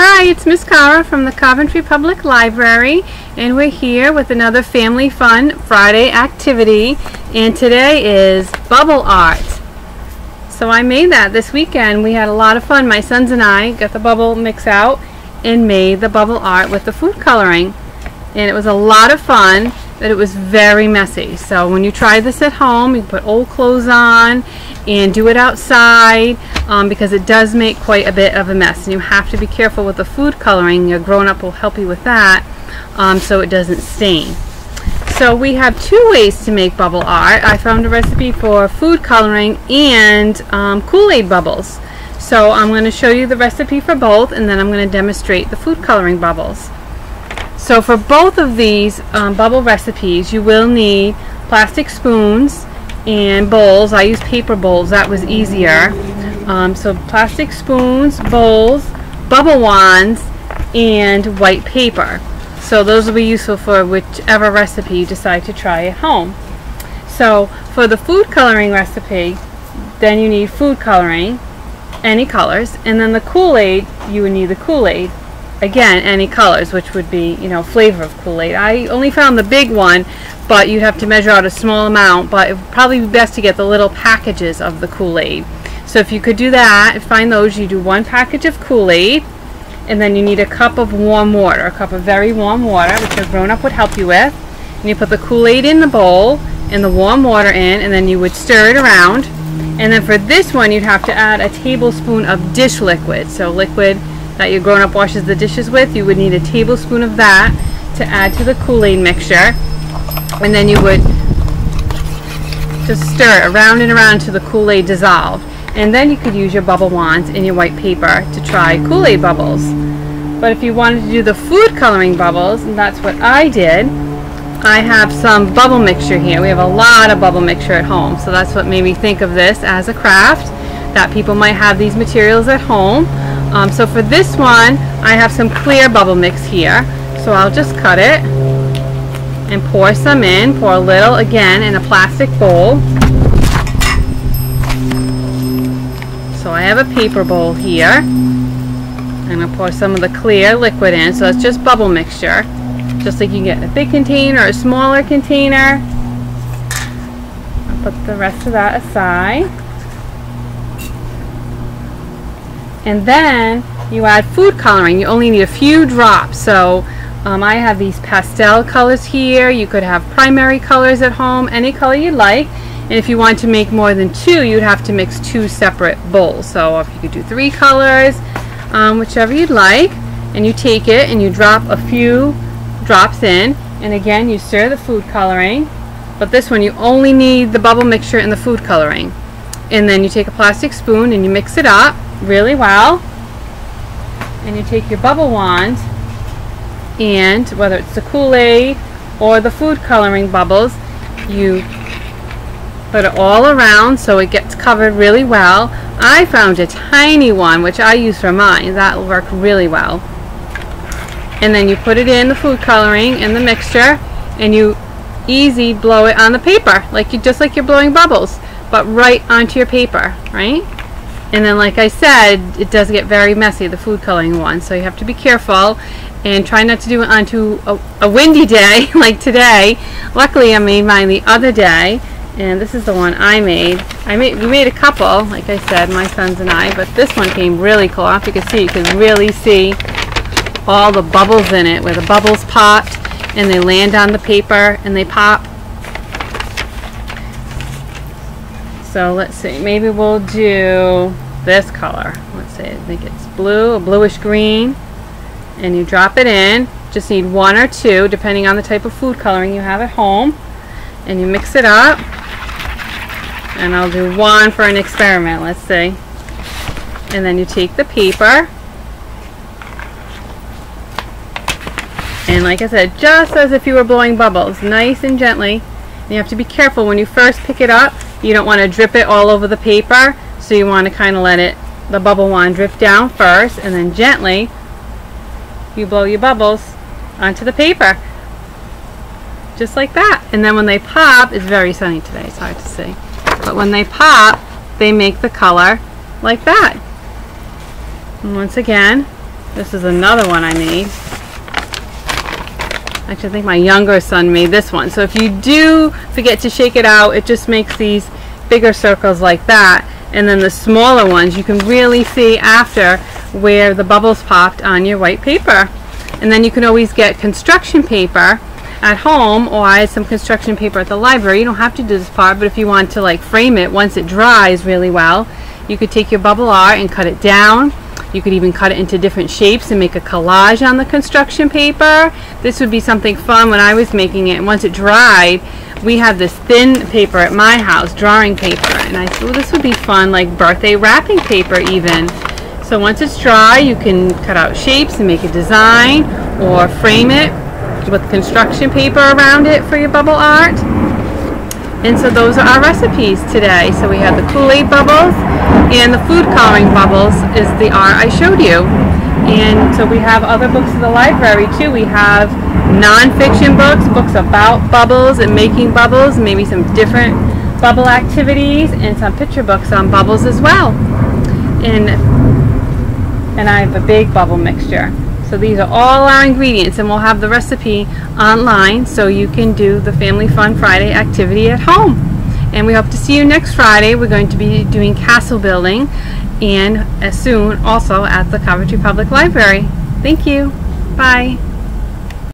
Hi, it's Miss Cara from the Coventry Public Library, and we're here with another Family Fun Friday activity, and today is bubble art. So I made that this weekend. We had a lot of fun. My sons and I got the bubble mix out and made the bubble art with the food coloring, and it was a lot of fun, but it was very messy. So when you try this at home, you can put old clothes on and do it outside, because it does make quite a bit of a mess, and you have to be careful with the food coloring. Your grown-up will help you with that, so it doesn't stain. So we have two ways to make bubble art. I found a recipe for food coloring and Kool-Aid bubbles. So I'm going to show you the recipe for both, and then I'm going to demonstrate the food coloring bubbles. So for both of these bubble recipes, you will need plastic spoons and bowls. I use paper bowls, that was easier. So plastic spoons, bowls, bubble wands, and white paper. So those will be useful for whichever recipe you decide to try at home. So for the food coloring recipe, then you need food coloring, any colors, and then the Kool-Aid, you would need the Kool-Aid. Again, any colors, which would be, flavor of Kool-Aid. I only found the big one, but you'd have to measure out a small amount, but it would probably be best to get the little packages of the Kool-Aid. So if you could do that, find those, you do one package of Kool-Aid, and then you need a cup of warm water, a cup of very warm water, which a grown-up would help you with. And you put the Kool-Aid in the bowl, and the warm water in, and then you would stir it around. And then for this one, you'd have to add a tablespoon of dish liquid. So liquid that your grown-up washes the dishes with, you would need a tablespoon of that to add to the Kool-Aid mixture. And then you would just stir it around and around until the Kool-Aid dissolved. And then you could use your bubble wands and your white paper to try Kool-Aid bubbles. But if you wanted to do the food coloring bubbles, and that's what I did, I have some bubble mixture here. We have a lot of bubble mixture at home, so that's what made me think of this as a craft, that people might have these materials at home. So for this one, I have some clear bubble mix here, so I'll just cut it and pour some in. Pour a little, again, in a plastic bowl. So I have a paper bowl here, and I'll pour some of the clear liquid in. So it's just bubble mixture, just like you get in a big container or a smaller container. I'll put the rest of that aside. And then you add food coloring. You only need a few drops. So I have these pastel colors here. You could have primary colors at home, any color you like. And if you want to make more than two, you'd have to mix two separate bowls. So if you could do 3 colors, whichever you'd like, and you take it and you drop a few drops in, and again you stir the food coloring. But this one you only need the bubble mixture and the food coloring. And then you take a plastic spoon and you mix it up really well, and you take your bubble wand, and whether it's the Kool-Aid or the food coloring bubbles, you put it all around so it gets covered really well. I found a tiny one which I use for mine. That will work really well. And then you put it in the food coloring and the mixture, and you easy blow it on the paper, just like you're blowing bubbles, but right onto your paper, right? And then, like I said, it does get very messy, the food coloring one, so you have to be careful and try not to do it onto a windy day like today. Luckily I made mine the other day, and this is the one I made. We made a couple, like I said, my sons and I, but this one came really cool. I don't know if you can really see all the bubbles in it, where the bubbles popped and they land on the paper and they pop. So let's see, maybe we'll do this color. Let's see, I think it's blue, a bluish green, and you drop it in. Just need 1 or 2 depending on the type of food coloring you have at home, and you mix it up. And I'll do 1 for an experiment, let's see. And then you take the paper, and like I said, just as if you were blowing bubbles, nice and gently. And you have to be careful when you first pick it up. You don't want to drip it all over the paper, so you want to kind of let the bubble wand drip down first, and then gently you blow your bubbles onto the paper, just like that. And then when they pop, it's very sunny today, it's hard to see, but when they pop, they make the color like that. And once again, This is another one I made. Actually, I think my younger son made this one. So if you do forget to shake it out, it just makes these bigger circles like that. And then the smaller ones, you can really see after where the bubbles popped on your white paper. And then you can always get construction paper at home, or I had some construction paper at the library. You don't have to do this part, but if you want to like frame it once it dries really well, you could take your bubble art and cut it down. You could even cut it into different shapes and make a collage on the construction paper. This would be something fun when I was making it. And once it dried, we have this thin paper at my house, drawing paper. And I thought, well, this would be fun, like birthday wrapping paper even. So once it's dry, you can cut out shapes and make a design, or frame it with construction paper around it for your bubble art. And so those are our recipes today. So we have the Kool-Aid bubbles, and the food coloring bubbles is the art I showed you. And so we have other books in the library too. We have non-fiction books, books about bubbles and making bubbles, maybe some different bubble activities, and some picture books on bubbles as well. And I have a big bubble mixture. So these are all our ingredients, and we'll have the recipe online so you can do the Family Fun Friday activity at home. And we hope to see you next Friday. We're going to be doing castle building, and as soon also at the Coventry Public Library. Thank you. Bye.